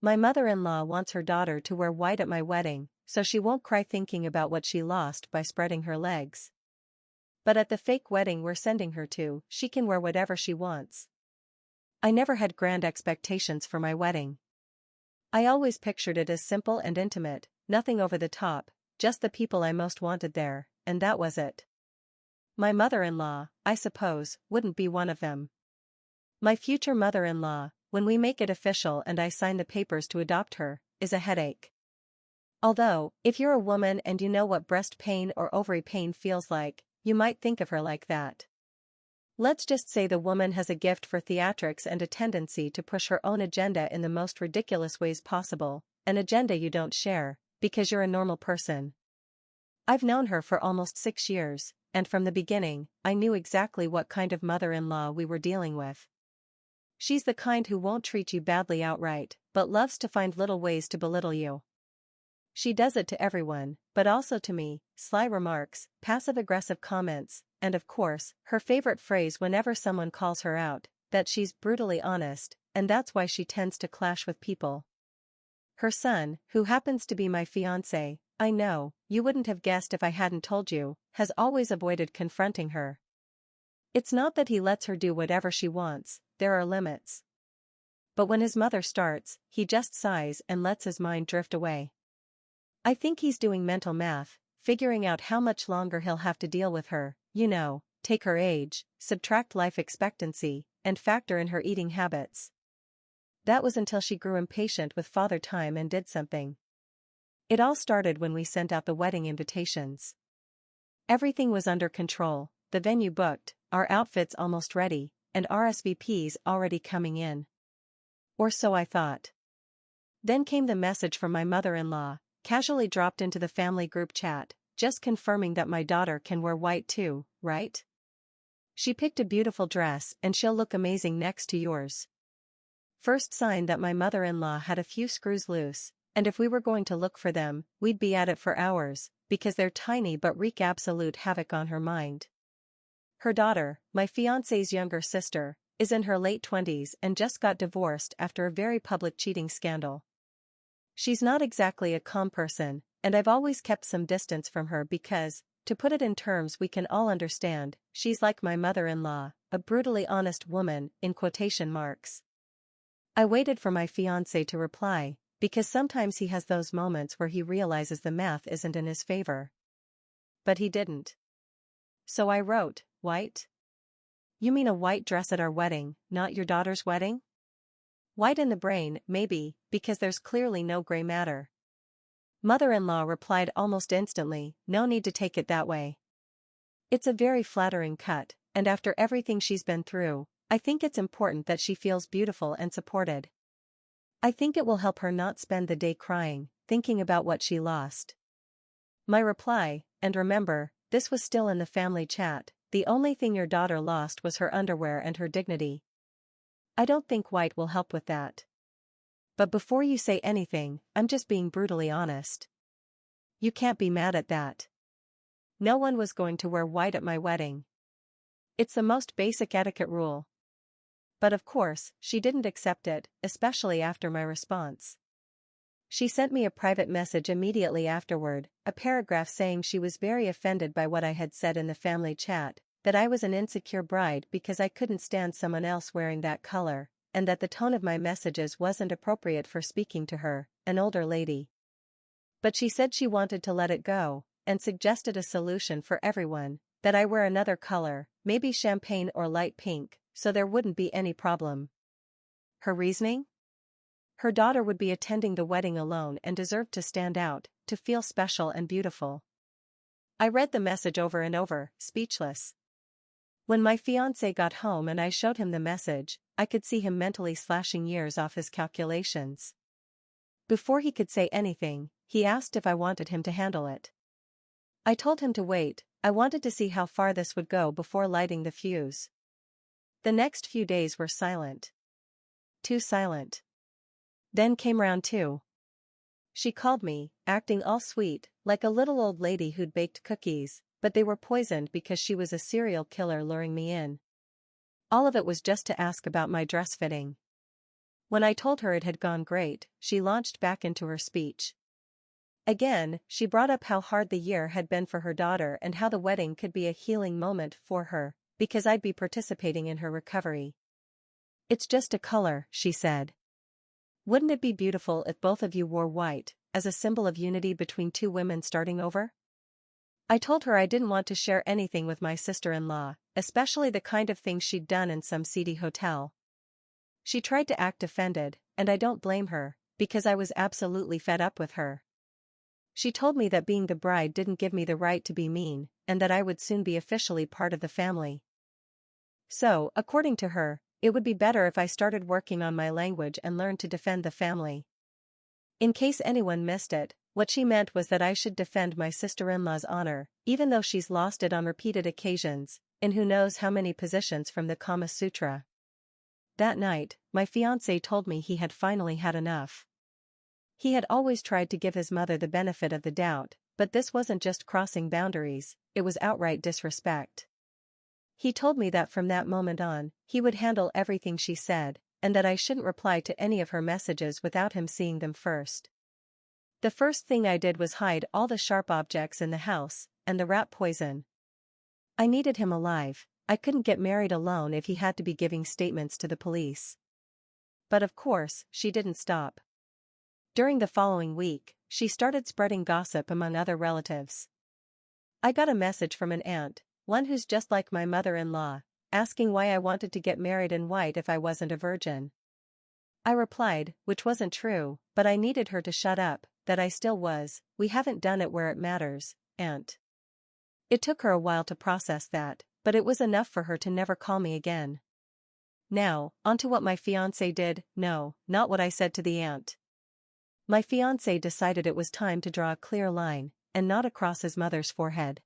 My mother-in-law wants her daughter to wear white at my wedding, so she won't cry thinking about what she lost by spreading her legs. But at the fake wedding we're sending her to, she can wear whatever she wants. I never had grand expectations for my wedding. I always pictured it as simple and intimate, nothing over the top, just the people I most wanted there, and that was it. My mother-in-law, I suppose, wouldn't be one of them. My future mother-in-law, when we make it official and I sign the papers to adopt her, is a headache. Although, if you're a woman and you know what breast pain or ovary pain feels like, you might think of her like that. Let's just say the woman has a gift for theatrics and a tendency to push her own agenda in the most ridiculous ways possible, an agenda you don't share, because you're a normal person. I've known her for almost 6 years, and from the beginning, I knew exactly what kind of mother-in-law we were dealing with. She's the kind who won't treat you badly outright, but loves to find little ways to belittle you. She does it to everyone, but also to me, sly remarks, passive-aggressive comments, and of course, her favorite phrase whenever someone calls her out, that she's brutally honest, and that's why she tends to clash with people. Her son, who happens to be my fiancé, I know, you wouldn't have guessed if I hadn't told you, has always avoided confronting her. It's not that he lets her do whatever she wants, there are limits. But when his mother starts, he just sighs and lets his mind drift away. I think he's doing mental math, figuring out how much longer he'll have to deal with her, take her age, subtract life expectancy, and factor in her eating habits. That was until she grew impatient with father time and did something. It all started when we sent out the wedding invitations. Everything was under control, the venue booked, our outfits almost ready, and RSVPs already coming in. Or so I thought. Then came the message from my mother-in-law, casually dropped into the family group chat, just confirming that my daughter can wear white too, right? She picked a beautiful dress and she'll look amazing next to yours. First sign that my mother-in-law had a few screws loose, and if we were going to look for them, we'd be at it for hours, because they're tiny but wreak absolute havoc on her mind. Her daughter, my fiancé's younger sister, is in her late 20s and just got divorced after a very public cheating scandal. She's not exactly a calm person, and I've always kept some distance from her because, to put it in terms we can all understand, she's like my mother-in-law, a brutally honest woman, in quotation marks. I waited for my fiancé to reply, because sometimes he has those moments where he realizes the math isn't in his favor. But he didn't. So I wrote, white? You mean a white dress at our wedding, not your daughter's wedding? White in the brain, maybe, because there's clearly no gray matter. Mother-in-law replied almost instantly, no need to take it that way. It's a very flattering cut, and after everything she's been through, I think it's important that she feels beautiful and supported. I think it will help her not spend the day crying, thinking about what she lost. My reply, and remember, this was still in the family chat, the only thing your daughter lost was her underwear and her dignity. I don't think white will help with that. But before you say anything, I'm just being brutally honest. You can't be mad at that. No one was going to wear white at my wedding. It's the most basic etiquette rule. But of course, she didn't accept it, especially after my response. She sent me a private message immediately afterward, a paragraph saying she was very offended by what I had said in the family chat, that I was an insecure bride because I couldn't stand someone else wearing that color, and that the tone of my messages wasn't appropriate for speaking to her, an older lady. But she said she wanted to let it go, and suggested a solution for everyone, that I wear another color, maybe champagne or light pink, so there wouldn't be any problem. Her reasoning? Her daughter would be attending the wedding alone and deserved to stand out, to feel special and beautiful. I read the message over and over, speechless. When my fiancé got home and I showed him the message, I could see him mentally slashing years off his calculations. Before he could say anything, he asked if I wanted him to handle it. I told him to wait, I wanted to see how far this would go before lighting the fuse. The next few days were silent. Too silent. Then came round 2. She called me, acting all sweet, like a little old lady who'd baked cookies, but they were poisoned because she was a serial killer luring me in. All of it was just to ask about my dress fitting. When I told her it had gone great, she launched back into her speech. Again, she brought up how hard the year had been for her daughter and how the wedding could be a healing moment for her, because I'd be participating in her recovery. "It's just a color," she said. "Wouldn't it be beautiful if both of you wore white, as a symbol of unity between two women starting over?" I told her I didn't want to share anything with my sister-in-law, especially the kind of things she'd done in some seedy hotel. She tried to act offended, and I don't blame her, because I was absolutely fed up with her. She told me that being the bride didn't give me the right to be mean, and that I would soon be officially part of the family. So, according to her, it would be better if I started working on my language and learned to defend the family. In case anyone missed it, what she meant was that I should defend my sister-in-law's honor, even though she's lost it on repeated occasions, in who knows how many positions from the Kama Sutra. That night, my fiancé told me he had finally had enough. He had always tried to give his mother the benefit of the doubt, but this wasn't just crossing boundaries, it was outright disrespect. He told me that from that moment on, he would handle everything she said, and that I shouldn't reply to any of her messages without him seeing them first. The first thing I did was hide all the sharp objects in the house, and the rat poison. I needed him alive. I couldn't get married alone if he had to be giving statements to the police. But of course, she didn't stop. During the following week, she started spreading gossip among other relatives. I got a message from an aunt, one who's just like my mother-in-law, asking why I wanted to get married in white if I wasn't a virgin. I replied, which wasn't true, but I needed her to shut up, that I still was. "We haven't done it where it matters, aunt." It took her a while to process that, but it was enough for her to never call me again. Now, onto what my fiancé did. No, not what I said to the aunt. My fiancé decided it was time to draw a clear line, and not across his mother's forehead.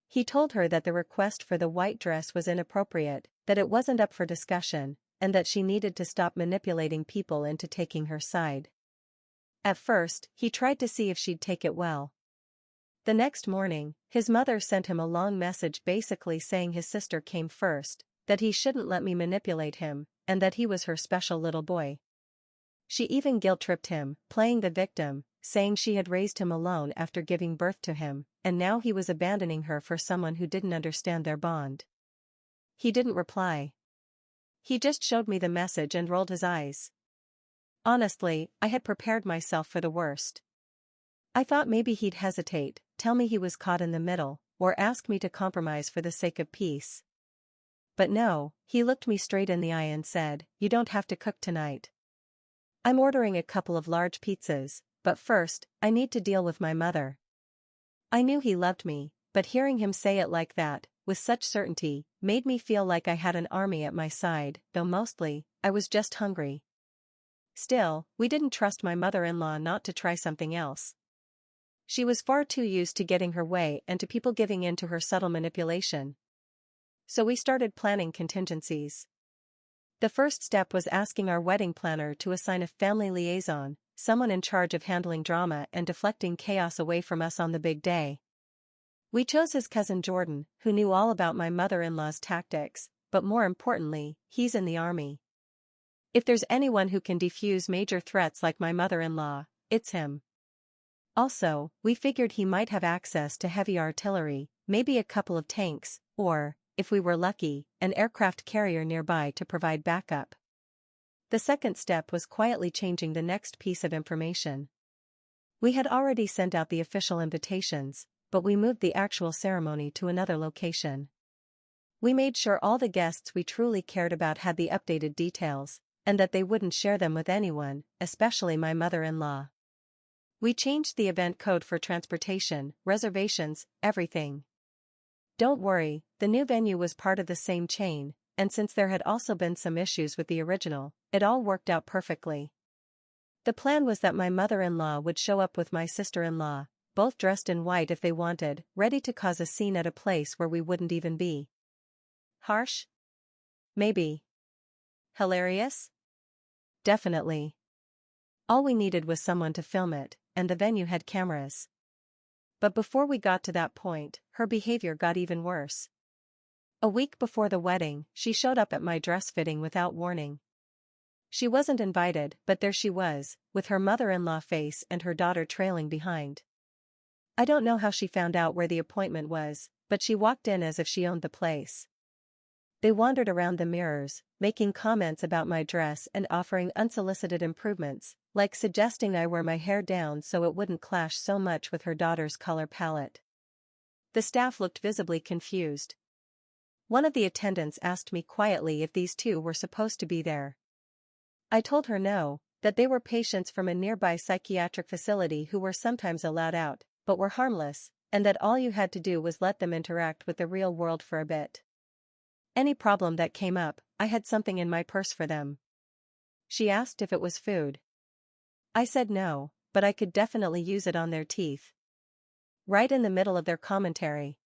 He told her that the request for the white dress was inappropriate, that it wasn't up for discussion, and that she needed to stop manipulating people into taking her side. At first, he tried to see if she'd take it well. The next morning, his mother sent him a long message basically saying his sister came first, that he shouldn't let me manipulate him, and that he was her special little boy. She even guilt-tripped him, playing the victim, saying she had raised him alone after giving birth to him, and now he was abandoning her for someone who didn't understand their bond. He didn't reply. He just showed me the message and rolled his eyes. Honestly, I had prepared myself for the worst. I thought maybe he'd hesitate, tell me he was caught in the middle, or ask me to compromise for the sake of peace. But no, he looked me straight in the eye and said, "You don't have to cook tonight. I'm ordering a couple of large pizzas, but first, I need to deal with my mother." I knew he loved me, but hearing him say it like that, with such certainty, made me feel like I had an army at my side, though mostly, I was just hungry. Still, we didn't trust my mother-in-law not to try something else. She was far too used to getting her way and to people giving in to her subtle manipulation. So we started planning contingencies. The first step was asking our wedding planner to assign a family liaison, someone in charge of handling drama and deflecting chaos away from us on the big day. We chose his cousin Jordan, who knew all about my mother-in-law's tactics, but more importantly, he's in the army. If there's anyone who can defuse major threats like my mother-in-law, it's him. Also, we figured he might have access to heavy artillery, maybe a couple of tanks, or, if we were lucky, an aircraft carrier nearby to provide backup. The second step was quietly changing the next piece of information. We had already sent out the official invitations, but we moved the actual ceremony to another location. We made sure all the guests we truly cared about had the updated details, and that they wouldn't share them with anyone, especially my mother-in-law. We changed the event code for transportation, reservations, everything. Don't worry, the new venue was part of the same chain, and since there had also been some issues with the original, it all worked out perfectly. The plan was that my mother-in-law would show up with my sister-in-law, both dressed in white if they wanted, ready to cause a scene at a place where we wouldn't even be. Harsh? Maybe. Hilarious? Definitely. All we needed was someone to film it, and the venue had cameras. But before we got to that point, her behavior got even worse. A week before the wedding, she showed up at my dress fitting without warning. She wasn't invited, but there she was, with her mother-in-law face and her daughter trailing behind. I don't know how she found out where the appointment was, but she walked in as if she owned the place. They wandered around the mirrors, making comments about my dress and offering unsolicited improvements, like suggesting I wear my hair down so it wouldn't clash so much with her daughter's color palette. The staff looked visibly confused. One of the attendants asked me quietly if these two were supposed to be there. I told her no, that they were patients from a nearby psychiatric facility who were sometimes allowed out, but were harmless, and that all you had to do was let them interact with the real world for a bit. Any problem that came up, I had something in my purse for them. She asked if it was food. I said no, but I could definitely use it on their teeth. Right in the middle of their commentary,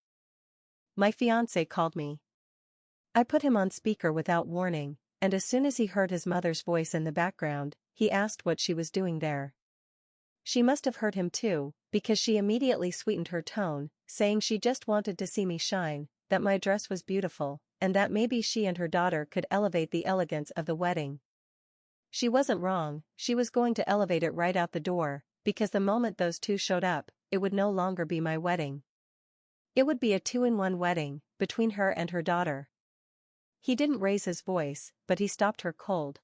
my fiancé called me. I put him on speaker without warning, and as soon as he heard his mother's voice in the background, he asked what she was doing there. She must have heard him too, because she immediately sweetened her tone, saying she just wanted to see me shine, that my dress was beautiful, and that maybe she and her daughter could elevate the elegance of the wedding. She wasn't wrong, she was going to elevate it right out the door, because the moment those two showed up, it would no longer be my wedding. It would be a two-in-one wedding, between her and her daughter. He didn't raise his voice, but he stopped her cold.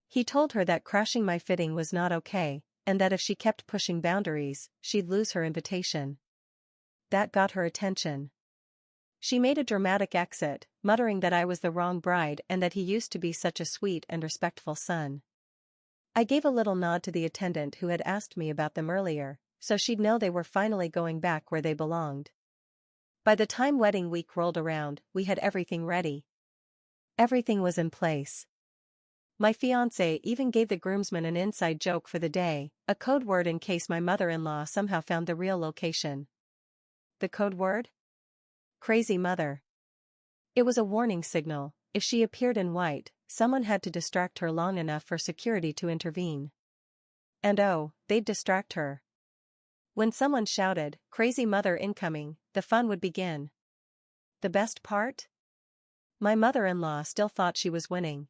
He told her that crashing my fitting was not okay, and that if she kept pushing boundaries, she'd lose her invitation. That got her attention. She made a dramatic exit, muttering that I was the wrong bride and that he used to be such a sweet and respectful son. I gave a little nod to the attendant who had asked me about them earlier, so she'd know they were finally going back where they belonged. By the time wedding week rolled around, we had everything ready. Everything was in place. My fiancé even gave the groomsmen an inside joke for the day, a code word in case my mother-in-law somehow found the real location. The code word? Crazy mother. It was a warning signal. If she appeared in white, someone had to distract her long enough for security to intervene. And oh, they'd distract her. When someone shouted, "Crazy mother incoming," the fun would begin. The best part? My mother-in-law still thought she was winning.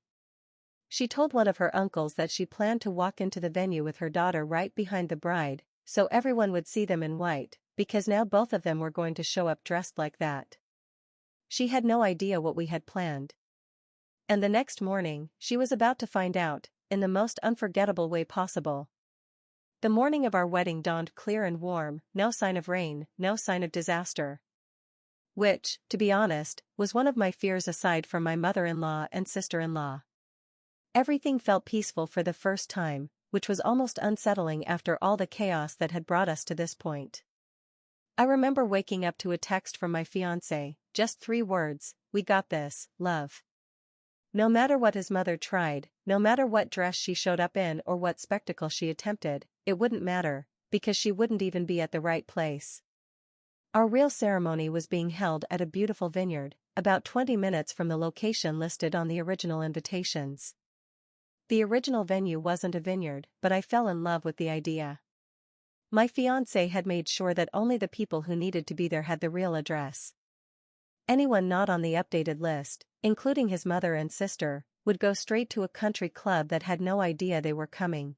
She told one of her uncles that she planned to walk into the venue with her daughter right behind the bride, so everyone would see them in white, because now both of them were going to show up dressed like that. She had no idea what we had planned. And the next morning, she was about to find out, in the most unforgettable way possible. The morning of our wedding dawned clear and warm, no sign of rain, no sign of disaster. Which, to be honest, was one of my fears aside from my mother-in-law and sister-in-law. Everything felt peaceful for the first time, which was almost unsettling after all the chaos that had brought us to this point. I remember waking up to a text from my fiancé, just 3 words, "We got this, love." No matter what his mother tried, no matter what dress she showed up in or what spectacle she attempted, it wouldn't matter, because she wouldn't even be at the right place. Our real ceremony was being held at a beautiful vineyard, about 20 minutes from the location listed on the original invitations. The original venue wasn't a vineyard, but I fell in love with the idea. My fiancé had made sure that only the people who needed to be there had the real address. Anyone not on the updated list, including his mother and sister, would go straight to a country club that had no idea they were coming.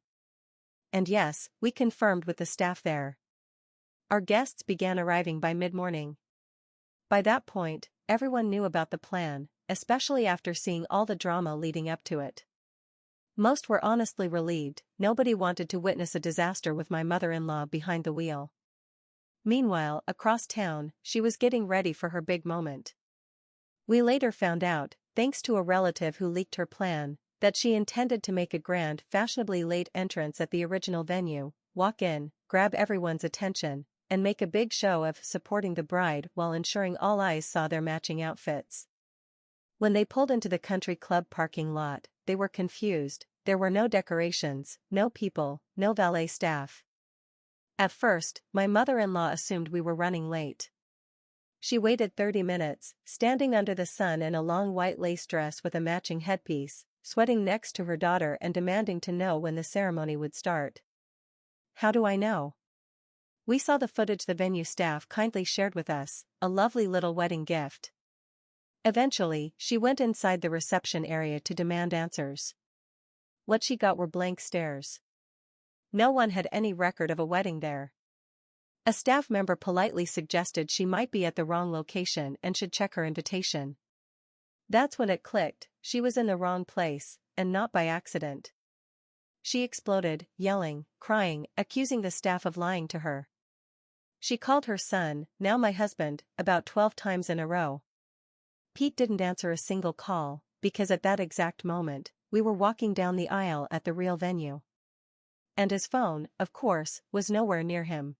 And yes, we confirmed with the staff there. Our guests began arriving by mid-morning. By that point, everyone knew about the plan, especially after seeing all the drama leading up to it. Most were honestly relieved. Nobody wanted to witness a disaster with my mother-in-law behind the wheel. Meanwhile, across town, she was getting ready for her big moment. We later found out, thanks to a relative who leaked her plan, that she intended to make a grand, fashionably late entrance at the original venue, walk in, grab everyone's attention, and make a big show of supporting the bride while ensuring all eyes saw their matching outfits. When they pulled into the country club parking lot, they were confused. There were no decorations, no people, no valet staff. At first, my mother-in-law assumed we were running late. She waited 30 minutes, standing under the sun in a long white lace dress with a matching headpiece, sweating next to her daughter and demanding to know when the ceremony would start. How do I know? We saw the footage the venue staff kindly shared with us, a lovely little wedding gift. Eventually, she went inside the reception area to demand answers. What she got were blank stares. No one had any record of a wedding there. A staff member politely suggested she might be at the wrong location and should check her invitation. That's when it clicked, she was in the wrong place, and not by accident. She exploded, yelling, crying, accusing the staff of lying to her. She called her son, now my husband, about 12 times in a row. Pete didn't answer a single call, because at that exact moment, we were walking down the aisle at the real venue. And his phone, of course, was nowhere near him.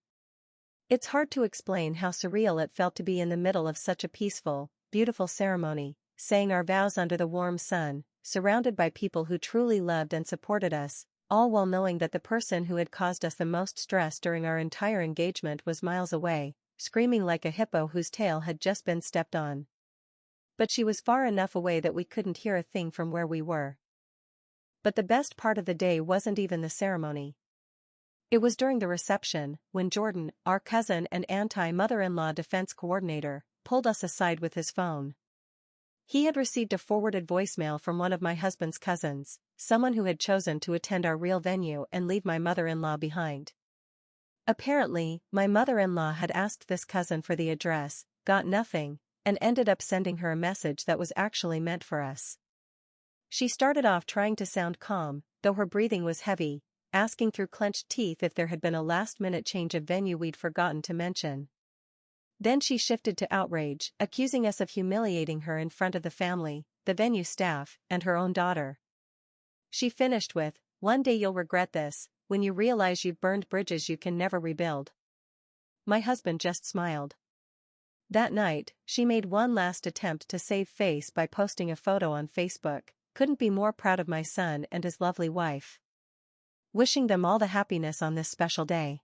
It's hard to explain how surreal it felt to be in the middle of such a peaceful, beautiful ceremony, saying our vows under the warm sun, surrounded by people who truly loved and supported us, all while knowing that the person who had caused us the most stress during our entire engagement was miles away, screaming like a hippo whose tail had just been stepped on. But she was far enough away that we couldn't hear a thing from where we were. But the best part of the day wasn't even the ceremony. It was during the reception, when Jordan, our cousin and anti-mother-in-law defense coordinator, pulled us aside with his phone. He had received a forwarded voicemail from one of my husband's cousins, someone who had chosen to attend our real venue and leave my mother-in-law behind. Apparently, my mother-in-law had asked this cousin for the address, got nothing, and ended up sending her a message that was actually meant for us. She started off trying to sound calm, though her breathing was heavy, asking through clenched teeth if there had been a last-minute change of venue we'd forgotten to mention. Then she shifted to outrage, accusing us of humiliating her in front of the family, the venue staff, and her own daughter. She finished with, "One day you'll regret this, when you realize you've burned bridges you can never rebuild." My husband just smiled. That night, she made one last attempt to save face by posting a photo on Facebook. "Couldn't be more proud of my son and his lovely wife. Wishing them all the happiness on this special day."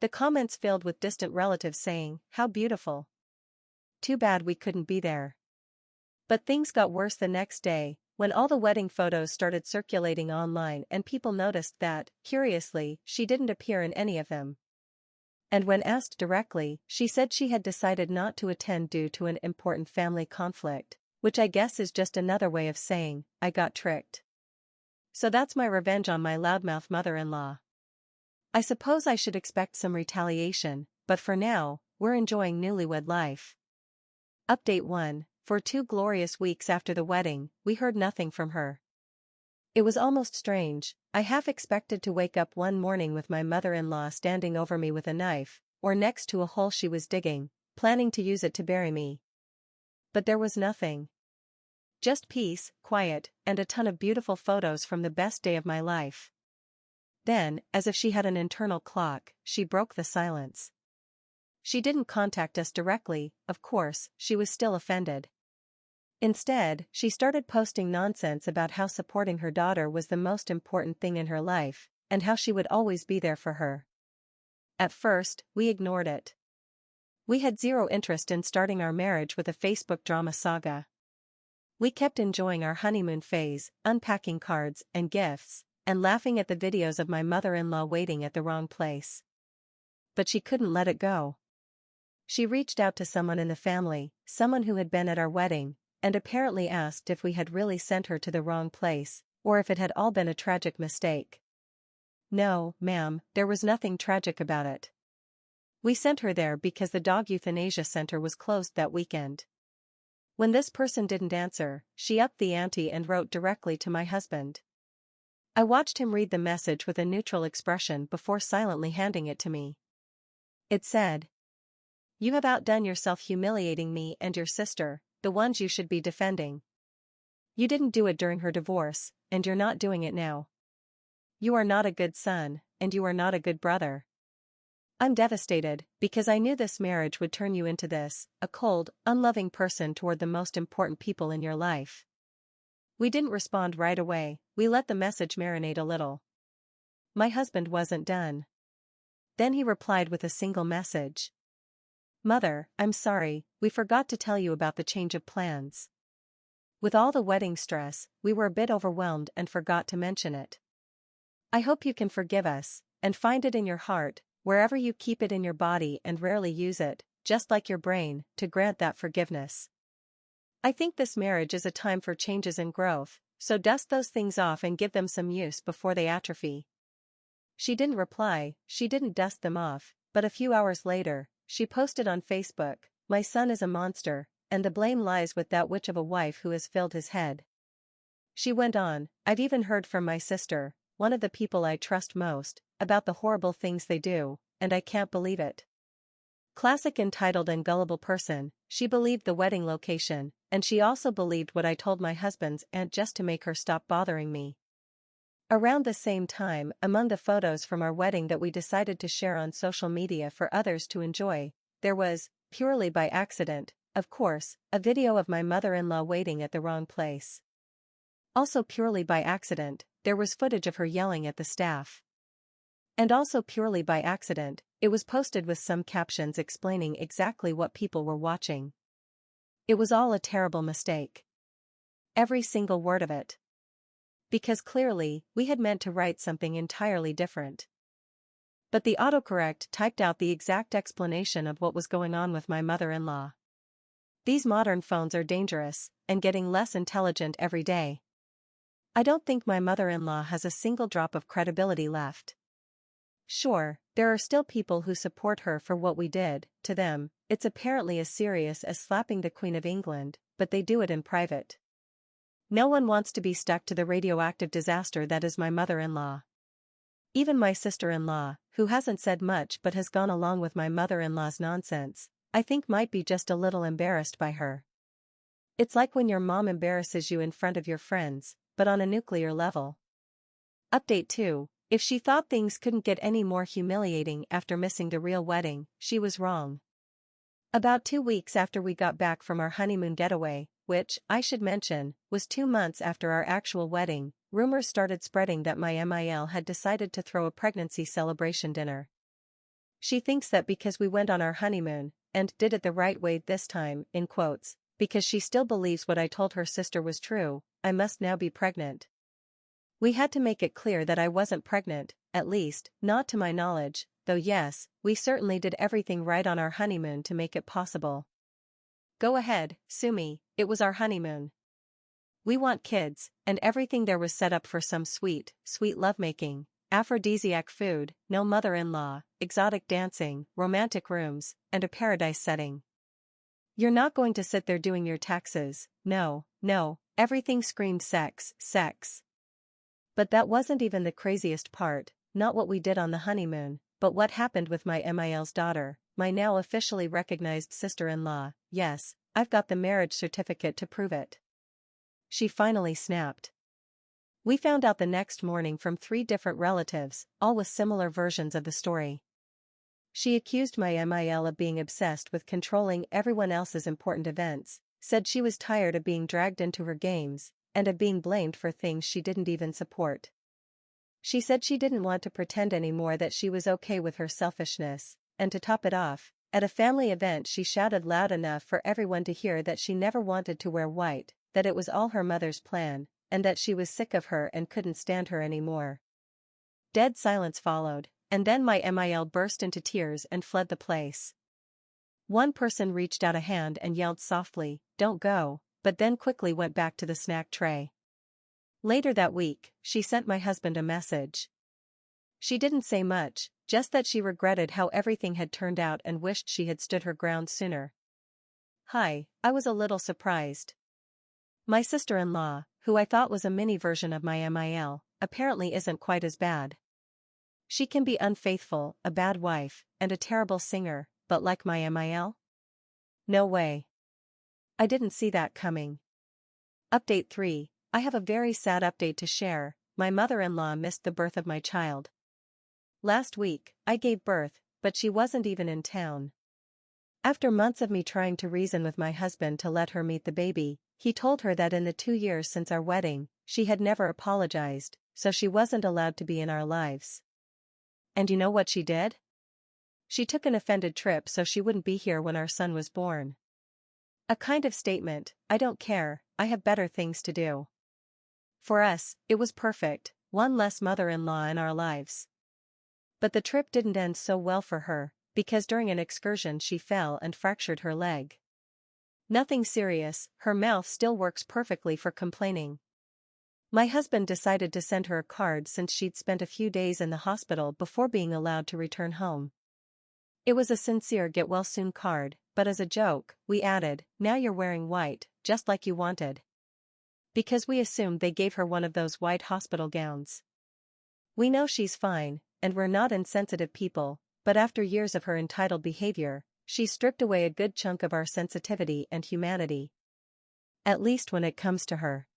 The comments filled with distant relatives saying, "How beautiful. Too bad we couldn't be there." But things got worse the next day, when all the wedding photos started circulating online and people noticed that, curiously, she didn't appear in any of them. And when asked directly, she said she had decided not to attend due to an important family conflict, which I guess is just another way of saying, "I got tricked." So that's my revenge on my loudmouth mother-in-law. I suppose I should expect some retaliation, but for now, we're enjoying newlywed life. Update 1. For 2 glorious weeks after the wedding, we heard nothing from her. It was almost strange. I half expected to wake up one morning with my mother-in-law standing over me with a knife, or next to a hole she was digging, planning to use it to bury me. But there was nothing. Just peace, quiet, and a ton of beautiful photos from the best day of my life. Then, as if she had an internal clock, she broke the silence. She didn't contact us directly, of course, she was still offended. Instead, she started posting nonsense about how supporting her daughter was the most important thing in her life, and how she would always be there for her. At first, we ignored it. We had zero interest in starting our marriage with a Facebook drama saga. We kept enjoying our honeymoon phase, unpacking cards and gifts, and laughing at the videos of my mother-in-law waiting at the wrong place. But she couldn't let it go. She reached out to someone in the family, someone who had been at our wedding, and apparently asked if we had really sent her to the wrong place, or if it had all been a tragic mistake. No, ma'am, there was nothing tragic about it. We sent her there because the dog euthanasia center was closed that weekend. When this person didn't answer, she upped the ante and wrote directly to my husband. I watched him read the message with a neutral expression before silently handing it to me. It said, "You have outdone yourself humiliating me and your sister, the ones you should be defending. You didn't do it during her divorce, and you're not doing it now. You are not a good son, and you are not a good brother. I'm devastated, because I knew this marriage would turn you into this, a cold, unloving person toward the most important people in your life." We didn't respond right away, we let the message marinate a little. My husband wasn't done. Then he replied with a single message. "Mother, I'm sorry, we forgot to tell you about the change of plans. With all the wedding stress, we were a bit overwhelmed and forgot to mention it. I hope you can forgive us, and find it in your heart, wherever you keep it in your body and rarely use it, just like your brain, to grant that forgiveness. I think this marriage is a time for changes and growth, so dust those things off and give them some use before they atrophy." She didn't reply, she didn't dust them off, but a few hours later, she posted on Facebook, "My son is a monster, and the blame lies with that witch of a wife who has filled his head." She went on, "I've even heard from my sister, one of the people I trust most, about the horrible things they do, and I can't believe it." Classic entitled and gullible person, she believed the wedding location, and she also believed what I told my husband's aunt just to make her stop bothering me. Around the same time, among the photos from our wedding that we decided to share on social media for others to enjoy, there was, purely by accident, of course, a video of my mother-in-law waiting at the wrong place. Also purely by accident, there was footage of her yelling at the staff. And also purely by accident, it was posted with some captions explaining exactly what people were watching. It was all a terrible mistake. Every single word of it. Because clearly, we had meant to write something entirely different. But the autocorrect typed out the exact explanation of what was going on with my mother-in-law. These modern phones are dangerous, and getting less intelligent every day. I don't think my mother-in-law has a single drop of credibility left. Sure, there are still people who support her for what we did. To them, it's apparently as serious as slapping the Queen of England, but they do it in private. No one wants to be stuck to the radioactive disaster that is my mother-in-law. Even my sister-in-law, who hasn't said much but has gone along with my mother-in-law's nonsense, I think might be just a little embarrassed by her. It's like when your mom embarrasses you in front of your friends, but on a nuclear level. Update 2. If she thought things couldn't get any more humiliating after missing the real wedding, she was wrong. About 2 weeks after we got back from our honeymoon getaway, which, I should mention, was 2 months after our actual wedding, rumors started spreading that my MIL had decided to throw a pregnancy celebration dinner. She thinks that because we went on our honeymoon, and did it the right way this time, in quotes, because she still believes what I told her sister was true, I must now be pregnant. We had to make it clear that I wasn't pregnant, at least, not to my knowledge, though yes, we certainly did everything right on our honeymoon to make it possible. Go ahead, sue me, it was our honeymoon. We want kids, and everything there was set up for some sweet, sweet lovemaking, aphrodisiac food, no mother-in-law, exotic dancing, romantic rooms, and a paradise setting. You're not going to sit there doing your taxes, no, everything screamed sex, sex. But that wasn't even the craziest part, not what we did on the honeymoon, but what happened with my MIL's daughter, my now officially recognized sister-in-law. Yes, I've got the marriage certificate to prove it. She finally snapped. We found out the next morning from 3 different relatives, all with similar versions of the story. She accused my MIL of being obsessed with controlling everyone else's important events, said she was tired of being dragged into her games, and of being blamed for things she didn't even support. She said she didn't want to pretend anymore that she was okay with her selfishness, and to top it off, at a family event she shouted loud enough for everyone to hear that she never wanted to wear white, that it was all her mother's plan, and that she was sick of her and couldn't stand her anymore. Dead silence followed, and then my MIL burst into tears and fled the place. One person reached out a hand and yelled softly, "Don't go," but then quickly went back to the snack tray. Later that week, she sent my husband a message. She didn't say much, just that she regretted how everything had turned out and wished she had stood her ground sooner. Hi, I was a little surprised. My sister-in-law, who I thought was a mini version of my MIL, apparently isn't quite as bad. She can be unfaithful, a bad wife, and a terrible singer, but like my MIL? No way. I didn't see that coming. Update 3. I have a very sad update to share. My mother-in-law missed the birth of my child. Last week, I gave birth, but she wasn't even in town. After months of me trying to reason with my husband to let her meet the baby, he told her that in the 2 years since our wedding, she had never apologized, so she wasn't allowed to be in our lives. And you know what she did? She took an offended trip so she wouldn't be here when our son was born. A kind of statement, I don't care, I have better things to do. For us, it was perfect, one less mother-in-law in our lives. But the trip didn't end so well for her, because during an excursion she fell and fractured her leg. Nothing serious, her mouth still works perfectly for complaining. My husband decided to send her a card since she'd spent a few days in the hospital before being allowed to return home. It was a sincere get-well-soon card, but as a joke, we added, "Now you're wearing white, just like you wanted." Because we assumed they gave her one of those white hospital gowns. We know she's fine, and we're not insensitive people, but after years of her entitled behavior, she stripped away a good chunk of our sensitivity and humanity. At least when it comes to her.